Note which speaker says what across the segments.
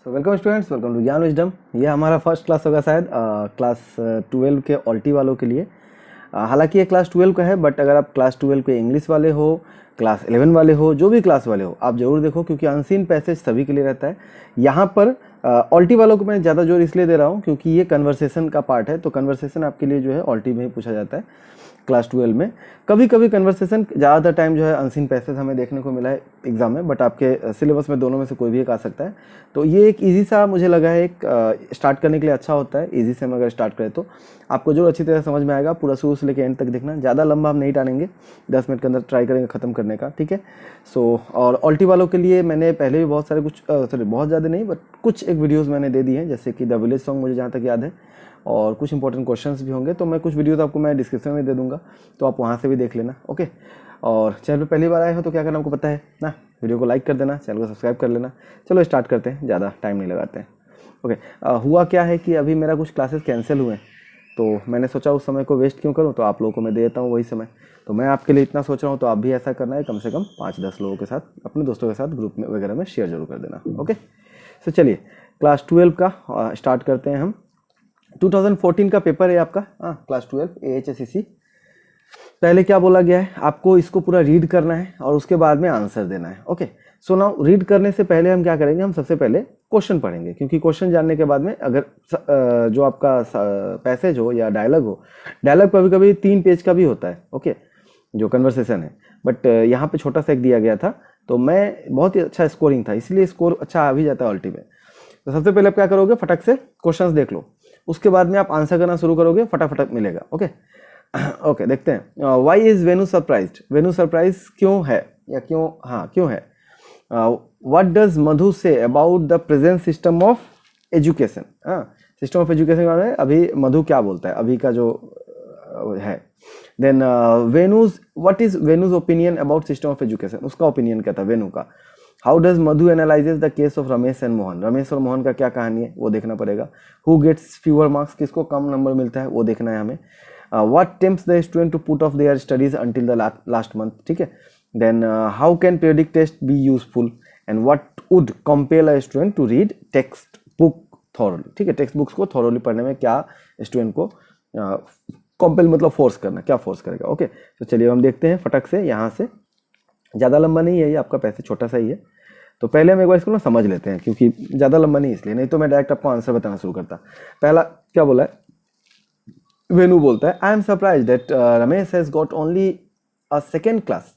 Speaker 1: So welcome students, welcome to Gyan wisdom. ये हमारा first class होगा शायद क्लास 12 के ऑल्टी वालों के लिए। हालांकि ये क्लास 12 का है, बट अगर आप क्लास 12 के इंग्लिश वाले हो, क्लास 11 वाले हो, जो भी क्लास वाले हो, आप जरूर देखो, क्योंकि अनसीन पैसेज सभी के लिए रहता है। यहाँ पर ऑल्टी वालों को मैं ज़्यादा जोर इसलिए दे रहा हूँ क्योंकि ये कन्वर्सेशन का पार्ट है, तो कन्वर्सेशन आपके लिए जो है ऑल्टी में ही पूछा जाता है। क्लास 12 में कभी कभी कन्वर्सेशन ज़्यादातर टाइम जो है अनसीन पैसेज हमें देखने को मिला है एग्जाम में, बट आपके सिलेबस में दोनों में से कोई भी एक आ सकता है। तो ये एक इजी सा मुझे लगा है, एक स्टार्ट करने के लिए अच्छा होता है। इजी से हम अगर स्टार्ट करें तो आपको जो अच्छी तरह समझ में आएगा। पूरा शुरू से लेकर एंड तक देखना, ज़्यादा लंबा हम नहीं टालेंगे, 10 मिनट के अंदर ट्राई करेंगे ख़त्म करने का, ठीक है। सो और ऑल्टी वालों के लिए मैंने पहले भी बहुत सारे बहुत ज़्यादा नहीं बट कुछ एक वीडियोज़ मैंने दे दी हैं, जैसे कि द विलेज सॉन्ग मुझे जहाँ तक याद है, और कुछ इंपॉर्टेंट क्वेश्चंस भी होंगे, तो मैं कुछ वीडियोस आपको मैं डिस्क्रिप्शन में दे दूंगा, तो आप वहाँ से भी देख लेना, ओके। और चैनल पे पहली बार आए हो तो क्या करना आपको पता है ना, वीडियो को लाइक कर देना, चैनल को सब्सक्राइब कर लेना। चलो स्टार्ट करते हैं, ज़्यादा टाइम नहीं लगाते हैं, ओके। हुआ क्या है कि अभी मेरा कुछ क्लासेस कैंसिल हुए, तो मैंने सोचा उस समय को वेस्ट क्यों करूँ, तो आप लोगों को मैं दे देता हूँ वही समय। तो मैं आपके लिए इतना सोच रहा हूँ, तो आप भी ऐसा करना है, कम से कम 5-10 लोगों के साथ, अपने दोस्तों के साथ ग्रुप में वगैरह में शेयर जरूर कर देना, ओके। तो चलिए क्लास 12 का स्टार्ट करते हैं हम। 2014 का पेपर है आपका, क्लास 12 AHSCC। पहले क्या बोला गया है, आपको इसको पूरा रीड करना है और उसके बाद में आंसर देना है, ओके। सो नाउ रीड करने से पहले हम क्या करेंगे, हम सबसे पहले क्वेश्चन पढ़ेंगे, क्योंकि क्वेश्चन जानने के बाद में अगर जो आपका पैसेज हो या डायलॉग हो, डायलॉग कभी कभी 3 पेज का भी होता है, ओके, जो कन्वर्सेशन है, बट यहाँ पे छोटा सा एक दिया गया था, तो मैं बहुत ही अच्छा स्कोरिंग था, इसलिए स्कोर अच्छा आ भी जाता है ऑल्टी में। तो सबसे पहले आप क्या करोगे, फटक से क्वेश्चंस देख लो, उसके बाद में आप आंसर करना शुरू करोगे, फटाफट मिलेगा, ओके। ओके, देखते हैं। Why is Venu surprised, Venu surprise क्यों है, या क्यों है। What does Madhu say about the present system of education, system of education के बारे में अभी मधु क्या बोलता है, अभी का जो है। Then Venu's, what is Venu's opinion about system of education, उसका ओपिनियन क्या था वेनु का। How does Madhu analyses the case of Ramesh and Mohan, Ramesh और मोहन का क्या कहानी है वो देखना पड़ेगा। हु गेट्स फ्यूअर मार्क्स, किसको कम नंबर मिलता है वो देखना है हमें। What tempts the student to put off their studies until the last month, ठीक है। Then how can periodic test be useful, and what would compel a student to read text book thoroughly, ठीक है। Text books को thoroughly पढ़ने में क्या student को compel मतलब फोर्स करना, क्या फोर्स करेगा, ओके। तो चलिए हम देखते हैं फटक से, यहाँ से ज़्यादा लंबा नहीं है ये आपका, पैसे छोटा सा ही है। तो पहले हम एक बार इसको ना समझ लेते हैं, क्योंकि ज़्यादा लंबा नहीं इसलिए, नहीं तो मैं डायरेक्ट आपको आंसर बताना शुरू करता। पहला क्या बोला है, वेनु बोलता है, I am surprise that Ramesh has got only a second class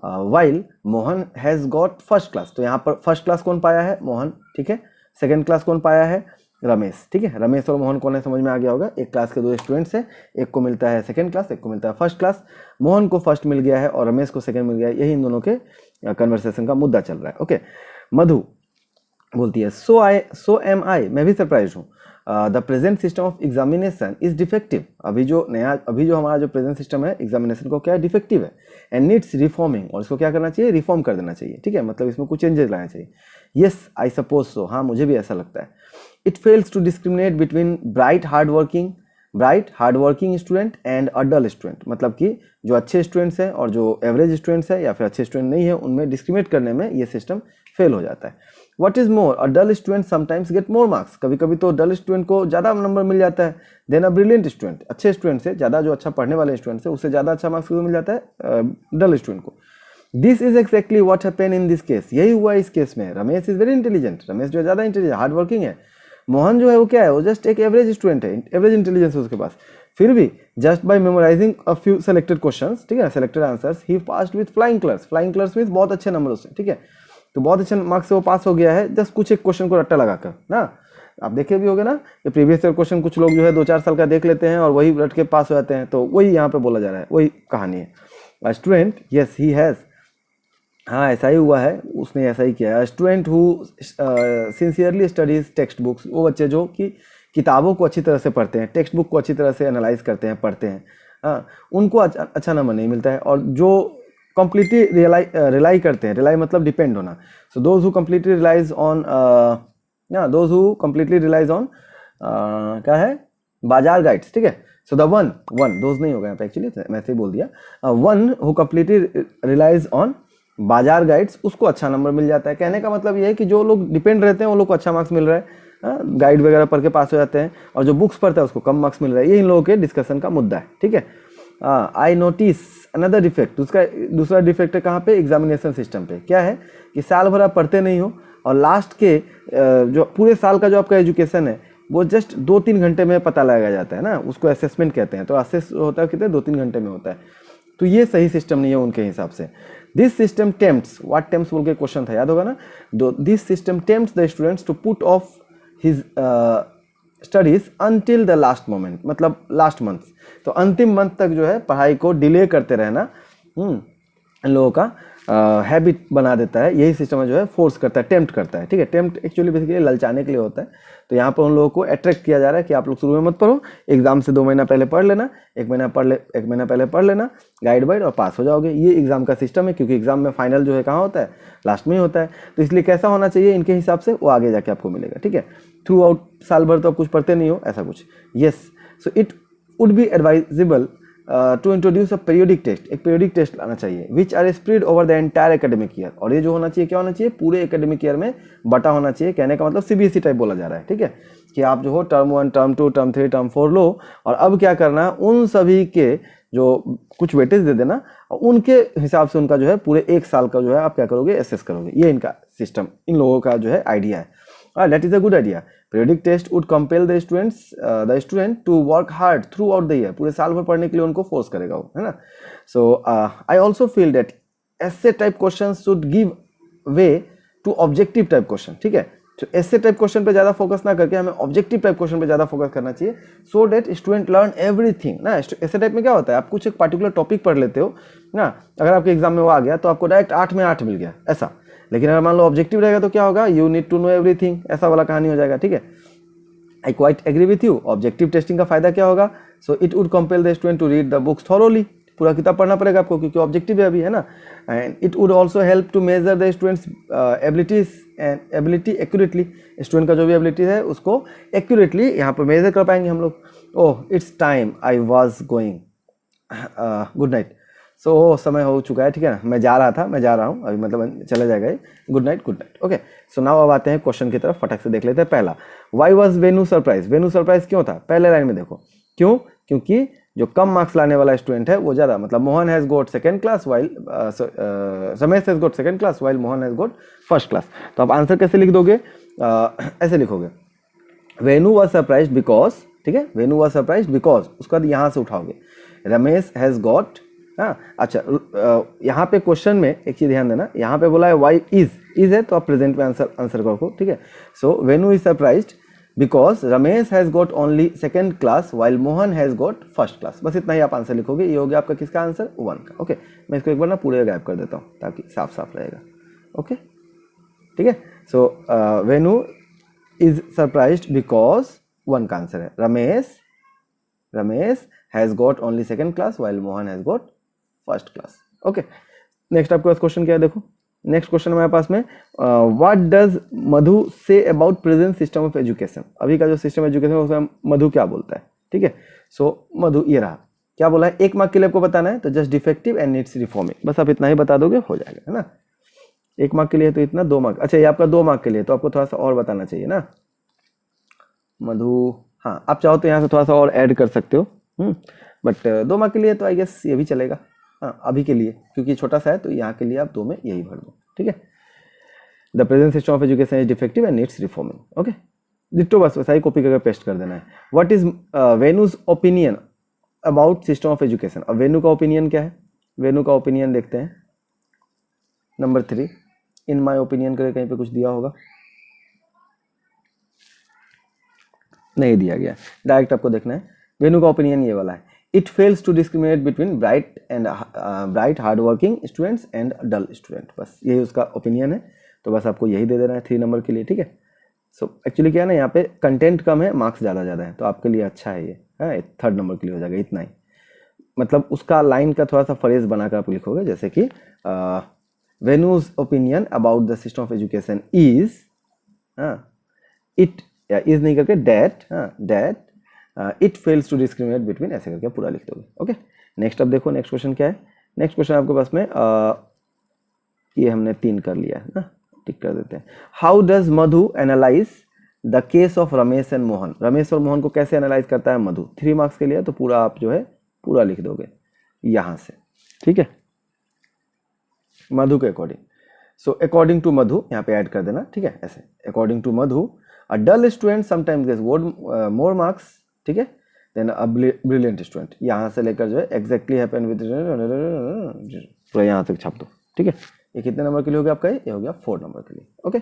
Speaker 1: while Mohan has got first class. तो यहाँ पर फर्स्ट क्लास कौन पाया है, मोहन, ठीक है। सेकेंड क्लास कौन पाया है, रमेश, ठीक है। रमेश और मोहन कौन है समझ में आ गया होगा, एक क्लास के 2 स्टूडेंट्स हैं, एक को मिलता है सेकंड क्लास, एक को मिलता है फर्स्ट क्लास। मोहन को फर्स्ट मिल गया है और रमेश को सेकंड मिल गया है, यही इन दोनों के कन्वर्सेशन का मुद्दा चल रहा है, ओके। मधु बोलती है, सो एम आई, मैं भी सरप्राइज हूँ। The present system of examination is defective, अभी जो हमारा जो प्रेजेंट सिस्टम है एग्जामिनेशन को क्या है, डिफेक्टिव है, एंड नीड्स रिफॉर्मिंग, और इसको क्या करना चाहिए, रिफॉर्म कर देना चाहिए, ठीक है, मतलब इसमें कुछ चेंजेस लाना चाहिए। येस आई सपोज सो, हाँ मुझे भी ऐसा लगता है। It fails to discriminate between bright hard working student and a dull student, मतलब कि जो अच्छे स्टूडेंट्स हैं और जो एवरेज स्टूडेंट्स हैं या फिर अच्छे स्टूडेंट नहीं है, उनमें डिस्क्रिमिनेट करने में ये सिस्टम फेल हो जाता है। What is more, a dull student sometimes get more marks, कभी कभी तो डल स्टूडेंट को ज़्यादा नंबर मिल जाता है, देन अ ब्रिलियंट स्टूडेंट, अच्छे स्टूडेंट से ज़्यादा, जो अच्छा पढ़ने वाले स्टूडेंट से उससे ज़्यादा अच्छा मार्क्स मिल जाता है डल स्टूडेंट को। This is exactly what happen in this case, यही हुआ इस केस में। Ramesh is very intelligent, Ramesh जो है ज़्यादा इंटेलिजेंट हार्ड वर्किंग है। मोहन जो है वो क्या है, वो जस्ट एक एवरेज स्टूडेंट है, एवरेज इंटेलिजेंस है उसके पास, फिर भी just by memorising a few selected questions, ठीक है, selected answers, he passed with flying colours, flying colours means बहुत अच्छे नंबर से, ठीक है। तो बहुत अच्छे मार्क्स से वो पास हो गया है, जस्ट कुछ एक क्वेश्चन को रट्टा लगाकर ना। आप देखे भी होगे ना, ये प्रीवियस ईयर क्वेश्चन कुछ लोग जो है 2-4 साल का देख लेते हैं और वही रट के पास हो जाते हैं, तो वही यहाँ पे बोला जा रहा है, वही कहानी है। स्टूडेंट, यस ही हैज़, हाँ ऐसा ही हुआ है, उसने ऐसा ही किया है। Student who sincerely studies text books, वो बच्चे जो कि किताबों को अच्छी तरह से पढ़ते हैं, टेक्स्ट बुक को अच्छी तरह से एनालाइज करते हैं, पढ़ते हैं, हाँ उनको अच्छा नंबर नहीं मिलता है। और जो कम्प्लीटली रिलाई करते हैं, रिलाई मतलब डिपेंड होना, so those who completely relies on क्या है, बाजार गाइड्स, ठीक है। सो द वन दोज नहीं होगा यहाँ पे, एक्चुअली मैं ऐसे ही बोल दिया, one who completely relies on bazaar guides उसको अच्छा नंबर मिल जाता है। कहने का मतलब ये है कि जो लोग डिपेंड रहते हैं वो लोग को अच्छा मार्क्स मिल रहा है, गाइड वगैरह पढ़ के पास हो जाते हैं, और जो बुक्स पढ़ता है उसको कम मार्क्स मिल रहा है। ये इन लोगों के डिस्कशन का मुद्दा है, ठीक है। आई नोटिस अनदर डिफेक्ट, उसका दूसरा डिफेक्ट है कहाँ पे, एग्जामिनेशन सिस्टम पे। क्या है कि साल भर आप पढ़ते नहीं हो और लास्ट के जो पूरे साल का जो आपका एजुकेशन है वो जस्ट 2-3 घंटे में पता लगाया जाता है ना, उसको असेसमेंट कहते हैं। तो असेस होता है कितने, 2-3 घंटे में होता है। तो ये सही सिस्टम नहीं है उनके हिसाब से। This system tempts, what tempts बोल के क्वेश्चन था, याद होगा ना। This system tempts the students to put off his studies until the last moment, मतलब लास्ट मंथ। तो अंतिम मंथ तक जो है पढ़ाई को डिले करते रहना इन लोगों का हैबिट बना देता है। यही सिस्टम जो है फोर्स करता है, टेम्प्ट करता है, ठीक है। टेम्प्ट एक्चुअली बेसिकली ललचाने के लिए होता है। तो यहाँ पर उन लोगों को अट्रैक्ट किया जा रहा है कि आप लोग शुरू में मत पढ़ो, एग्जाम से 2 महीना पहले पढ़ लेना, 1 महीना पहले पढ़ लेना गाइड वाइड, और पास हो जाओगे। ये एग्जाम का सिस्टम है, क्योंकि एग्जाम में फाइनल जो है कहाँ होता है, लास्ट में ही होता है। तो इसलिए कैसा होना चाहिए इनके हिसाब से, वो आगे जाके आपको मिलेगा, ठीक है। थ्रू आउट साल भर तो आप कुछ पढ़ते नहीं हो, ऐसा कुछ। Yes, so it would be advisable to introduce a periodic test, एक पीरियोडिक टेस्ट लाना चाहिए, which are spread over the entire academic year. और ये जो होना चाहिए क्या होना चाहिए, पूरे एकेडमिक ईयर में बटा होना चाहिए। कहने का मतलब सीबीएसई टाइप बोला जा रहा है, ठीक है, कि आप जो हो टर्म 1, टर्म 2, टर्म 3, टर्म 4 लो, और अब क्या करना है, उन सभी के जो कुछ वेटेज दे देना, और उनके हिसाब से उनका जो है पूरे 1 साल का जो है आप क्या करोगे, एसेस करोगे। ये इनका सिस्टम, इन लोगों का जो है आइडिया है। That is a good idea. Periodic test would compel the student to work hard throughout the year, पूरे साल भर पढ़ने के लिए उनको फोर्स करेगा वो, है ना। So I also feel that ऐसे type question should give way to objective type question, ठीक है। तो ऐसे टाइप क्वेश्चन पे ज़्यादा फोकस ना करके हमें ऑब्जेक्टिव टाइप क्वेश्चन पे ज़्यादा फोकस करना चाहिए, सो डेट स्टूडेंट लर्न एवरीथिंग ना। ऐसे टाइप में क्या होता है, आप कुछ एक पार्टिकुलर टॉपिक पढ़ लेते हो ना, अगर आपके एग्जाम में वो आ गया तो आपको डायरेक्ट 8 में 8 मिल गया, ऐसा। लेकिन अगर मान लो ऑब्जेक्टिव रहेगा तो क्या होगा, you need to know everything, ऐसा वाला कहानी हो जाएगा, ठीक है। I quite agree with you. Objective testing का फायदा क्या होगा, so it would compel the student to read the books thoroughly, पूरा किताब पढ़ना पड़ेगा आपको, क्योंकि ऑब्जेक्टिव है अभी, है ना। And it would also help to measure the students abilities and ability accurately. Student का जो भी एबिलिटी है उसको एक्यूरेटली यहाँ पर मेजर कर पाएंगे हम लोग। Oh it's time, I was going, good night. So समय हो चुका है, ठीक है ना, मैं जा रहा हूँ अभी, मतलब चला जाएगा ये। Good night, good night, okay. So now अब आते हैं क्वेश्चन की तरफ, फटक से देख लेते हैं। पहला, why was Venu surprise, Venu surprise क्यों था, पहले लाइन में देखो क्यों, क्योंकि जो कम मार्क्स लाने वाला स्टूडेंट है वो ज़्यादा, मतलब Mohan has got second class while Ramesh has got second class while Mohan has got first class. तो आप आंसर कैसे लिख दोगे, ऐसे लिखोगे, वेनू वॉज सरप्राइज बिकॉज, ठीक है, वेनू वॉज सरप्राइज बिकॉज, उसके बाद यहाँ से उठाओगे, रमेश हैज़ गॉट, हाँ अच्छा, यहाँ पे क्वेश्चन में एक चीज़ ध्यान देना, यहाँ पे बोला है वाई इज है, तो आप प्रेजेंट में आंसर करो, ठीक है। So Venu is surprised because Ramesh has got only second class while Mohan has got first class. बस इतना ही आप आंसर लिखोगे, ये हो गया आपका किसका आंसर, 1 का, ओके। मैं इसको एक बार ना पूरे गायब कर देता हूँ ताकि साफ साफ रहेगा, ओके, ठीक है। So Venu is surprised because 1 का आंसर है, Ramesh has got only second class while Mohan has got first class, okay. Next आपके पास क्वेश्चन क्या है, देखो नेक्स्ट क्वेश्चन हमारे पास में, what does Madhu say about present system of education. अभी का जो सिस्टम एजुकेशन है उसमें मधु क्या बोलता है, ठीक है। सो मधु ये रहा, क्या बोला है, 1 मार्क के लिए आपको बताना है, तो just defective and needs reforming, बस आप इतना ही बता दोगे हो जाएगा, है ना। 1 मार्क के लिए तो इतना, 2 मार्क, अच्छा ये आपका 2 मार्क के लिए, तो आपको थोड़ा सा और बताना चाहिए ना मधु। हाँ आप चाहो तो यहाँ से थोड़ा सा और ऐड कर सकते हो, बट 2 मार्क के लिए तो आई गेस ये भी चलेगा, हाँ अभी के लिए, क्योंकि छोटा सा है तो यहाँ के लिए आप 2 में यही भर दो, ठीक है। The present system of education is defective and needs reforming, okay. Ditto बस वैसा ही कॉपी करके पेस्ट कर देना है। What is venues opinion about system of education. अब वेन्यू का ओपिनियन क्या है, वेन्यू का ओपिनियन देखते हैं, नंबर 3, इन माई ओपिनियन करके कहीं पे कुछ दिया होगा, नहीं दिया गया, डायरेक्ट आपको देखना है। वेन्यू का ओपिनियन ये वाला है, it fails to discriminate between bright hard working students and dull student, बस यही उसका ओपिनियन है। तो बस आपको यही दे देना है 3 नंबर के लिए, ठीक है। सो एक्चुअली क्या है ना, यहाँ पे कंटेंट कम है, मार्क्स ज़्यादा है, तो आपके लिए अच्छा है ये, है 3rd नंबर के लिए हो जाएगा, इतना ही। मतलब उसका लाइन का थोड़ा सा फ्रेज बनाकर आप लिखोगे, जैसे कि Venu's opinion about the system of education is, it या इज नहीं करके that it fails to discriminate between, ऐसे करके पूरा लिख दोगे, ओके। नेक्स्ट अब देखो नेक्स्ट क्वेश्चन क्या है। नेक्स्ट क्वेश्चन आपके पास में ये हमने 3 कर लिया है ना, टिक कर देते हैं। How does Madhu analyse the case of Ramesh and Mohan, Ramesh और मोहन को कैसे एनालाइज करता है मधु। 3 मार्क्स के लिए तो पूरा आप जो है पूरा लिख दोगे यहाँ से, ठीक है, मधु के according. So according to Madhu यहाँ पे ऐड कर देना, ठीक है, ऐसे according to Madhu a dull student sometimes gets more marks, ठीक है, देन अ ब्रिलियंट स्टूडेंट, यहाँ से लेकर जो है एग्जैक्टली हैपन विद पूरा यहाँ तक छाप दो, ठीक है। ये कितने नंबर के लिए हो गया आपका, ये हो गया 4 नंबर के लिए। ओके,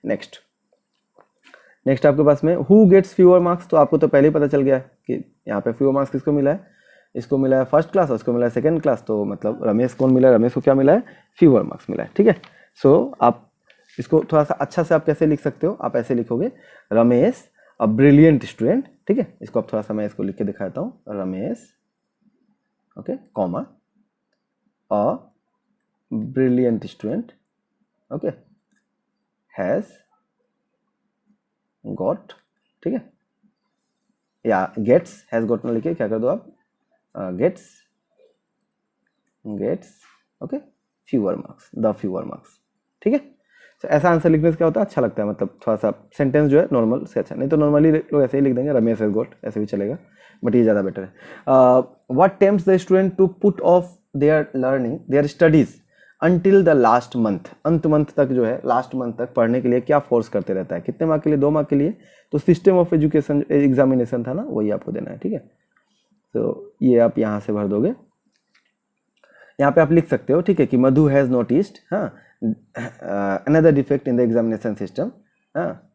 Speaker 1: नेक्स्ट आपके पास में हु गेट्स फ्यूअर मार्क्स, तो आपको तो पहले ही पता चल गया है कि यहाँ पे फ्यूअर मार्क्स किसको मिला है, इसको मिला है फर्स्ट क्लास और इसको मिला है सेकंड क्लास, तो मतलब रमेश कौन मिला है, रमेश को क्या मिला है, फ्यूअर मार्क्स मिला है, ठीक है। सो आप इसको थोड़ा सा अच्छा से आप कैसे लिख सकते हो, आप ऐसे लिखोगे रमेश अ ब्रिलियंट स्टूडेंट, ठीक है, इसको आप थोड़ा सा मैं इसको लिख के दिखाता हूँ, Ramesh okay comma a brilliant student okay has got, ठीक है, या गेट्स, हैज गॉट ना लिखे क्या कर दो आप, gets okay fewer marks, the fewer marks, ठीक है। तो ऐसा आंसर लिखने से क्या होता है, अच्छा लगता है, मतलब थोड़ा सा सेंटेंस जो है नॉर्मल से अच्छा, नहीं तो नॉर्मली लोग ऐसे ही लिख देंगे रमेश हैज गॉट, ऐसे भी चलेगा, बट ये ज़्यादा बेटर है। What tempts the student to put off their learning their studies until the last month, अंत मंथ तक जो है, लास्ट मंथ तक पढ़ने के लिए क्या फोर्स करते रहता है, कितने मार्क के लिए, 2 मार्क के लिए, तो सिस्टम ऑफ एजुकेशन एग्जामिनेशन था ना, वही आपको देना है, ठीक है। तो ये आप यहाँ से भर दोगे, यहाँ पे आप लिख सकते हो, ठीक है, कि मधु हैज़ नोटिस्ड हाँ another defect in the examination system, हाँ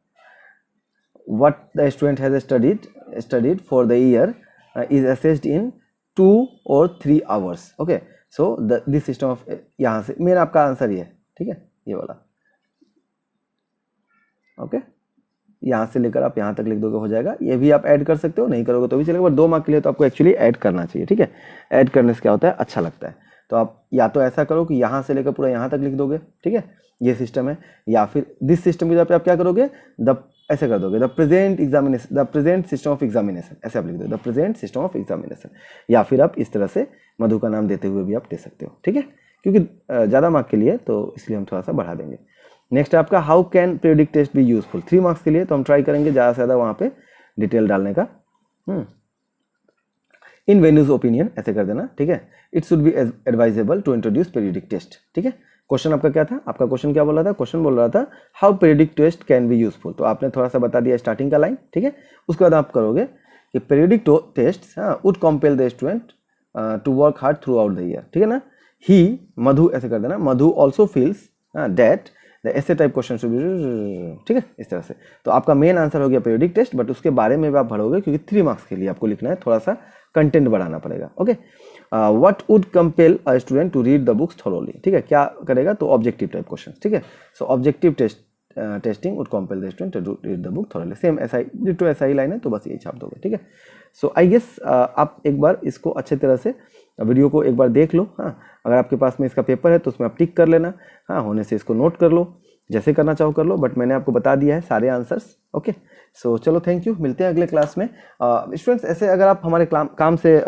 Speaker 1: what the student has studied for the year is assessed in 2 or 3 hours, okay. So this system of, यहाँ से मेरा आपका आंसर ये है, ठीक है, ये वाला, ओके, यहाँ से लेकर आप यहाँ तक लिख दोगे, हो जाएगा। ये भी आप ऐड कर सकते हो, नहीं करोगे तो भी चलेगा, बट 2 मार्क के लिए तो आपको एक्चुअली ऐड करना चाहिए, ठीक है। ऐड करने से क्या होता है, अच्छा लगता है। तो आप या तो ऐसा करो कि यहाँ से लेकर पूरा यहाँ तक लिख दोगे, ठीक है, ये सिस्टम है, या फिर दिस सिस्टम की जगह पे आप क्या करोगे, ऐसे कर दोगे the present system of examination, ऐसे आप लिख दो the present system of examination, या फिर आप इस तरह से मधु का नाम देते हुए भी आप दे सकते हो, ठीक है, क्योंकि ज़्यादा मार्क के लिए तो इसलिए हम थोड़ा सा बढ़ा देंगे। नेक्स्ट आपका how can periodic test be useful, 3 marks के लिए, तो हम ट्राई करेंगे ज़्यादा से ज़्यादा वहाँ पे डिटेल डालने का। इन वेन्यूज ओपिनियन ऐसे कर देना, ठीक है। It should be advisable to introduce periodic test, ठीक है। क्वेश्चन आपका क्या था, आपका क्वेश्चन क्या बोल रहा था, क्वेश्चन बोल रहा था how periodic test can be useful, तो आपने थोड़ा सा बता दिया स्टार्टिंग का लाइन, ठीक है। उसके बाद आप करोगे कि periodic test would compel the student to work hard throughout the year, ठीक है ना। ही मधु ऐसे कर देना, Madhu also feels that the ऐसे टाइप क्वेश्चन शुड बी, ठीक है, इस तरह से। तो आपका मेन आंसर हो गया पीरियडिक टेस्ट, बट उसके बारे में भी आप भरोगे, क्योंकि 3 मार्क्स के लिए आपको लिखना है, थोड़ा सा कंटेंट बढ़ाना पड़ेगा, okay. What would compel a student to read the books thoroughly, ठीक है, क्या करेगा, तो ऑब्जेक्टिव टाइप क्वेश्चन, ठीक है। So objective testing would compel the student to read the book thoroughly, same ऐसा ही डिटो ऐसा ही लाइन है, तो बस यही छाप दोगे, ठीक है। सो आई गेस आप एक बार इसको अच्छे तरह से वीडियो को एक बार देख लो, हाँ, अगर आपके पास में इसका पेपर है तो उसमें आप टिक कर लेना, हाँ, होने से इसको नोट कर लो, जैसे करना चाहो कर लो, बट मैंने आपको बता दिया है सारे आंसर्स, ओके। सो चलो थैंक यू, मिलते हैं अगले क्लास में। स्टूडेंट्स ऐसे अगर आप हमारे काम से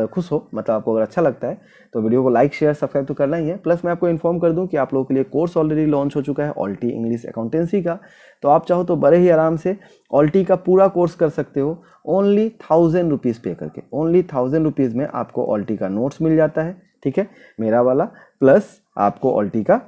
Speaker 1: खुश हो, मतलब आपको अगर अच्छा लगता है तो वीडियो को लाइक शेयर सब्सक्राइब तो करना ही है। प्लस मैं आपको इन्फॉर्म कर दूं कि आप लोगों के लिए कोर्स ऑलरेडी लॉन्च हो चुका है ऑल्टी इंग्लिश अकाउंटेंसी का, तो आप चाहो तो बड़े ही आराम से ऑल्टी का पूरा कोर्स कर सकते हो ओनली 1000 रुपीज़ पे करके। ओनली 1000 रुपीज़ में आपको ऑल्टी का नोट्स मिल जाता है, ठीक है, मेरा वाला, प्लस आपको ऑल्टी का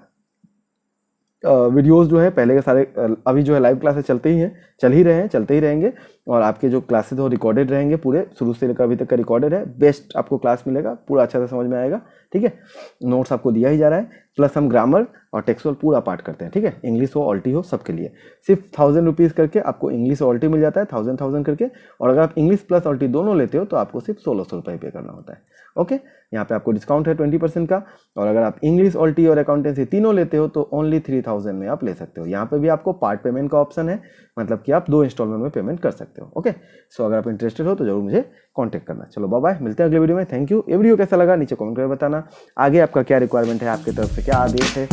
Speaker 1: वीडियोस जो है पहले के सारे, अभी जो है लाइव क्लासेस चलते ही हैं, चल ही रहे हैं, चलते ही रहेंगे, और आपके जो क्लासेस हो रिकॉर्डेड रहेंगे, पूरे शुरू से लेकर अभी तक का रिकॉर्डेड है, बेस्ट आपको क्लास मिलेगा, पूरा अच्छा से समझ में आएगा, ठीक है। नोट्स आपको दिया ही जा रहा है, प्लस हम ग्रामर और टेक्सुअल पूरा पार्ट करते हैं, ठीक है, इंग्लिश हो ऑल्टी हो सबके लिए। सिर्फ 1000 रुपीज़ करके आपको इंग्लिश और ऑल्टी मिल जाता है, 1000 करके, और अगर आप इंग्लिश प्लस ऑल्टी दोनों लेते हो तो आपको सिर्फ 1600 रुपये पे करना होता है, ओके। यहाँ पे आपको डिस्काउंट है 20% का, और अगर आप इंग्लिश ऑल्टी और अकाउंटेंसी तीनों लेते हो तो ओनली 3000 में आप ले सकते हो। यहाँ पे भी आपको पार्ट पेमेंट का ऑप्शन है, मतलब कि आप 2 इंस्टॉलमेंट में पेमेंट कर सकते हो, ओके। सो अगर आप इंटरेस्टेड हो तो जरूर मुझे कांटेक्ट करना। चलो बाय बाय, मिलते हैं अगले वीडियो में, थैंक यू। ये वीडियो कैसा लगा नीचे कमेंट करके बताना, आगे आपका क्या रिक्वायरमेंट है, आपकी तरफ से क्या आदेश है।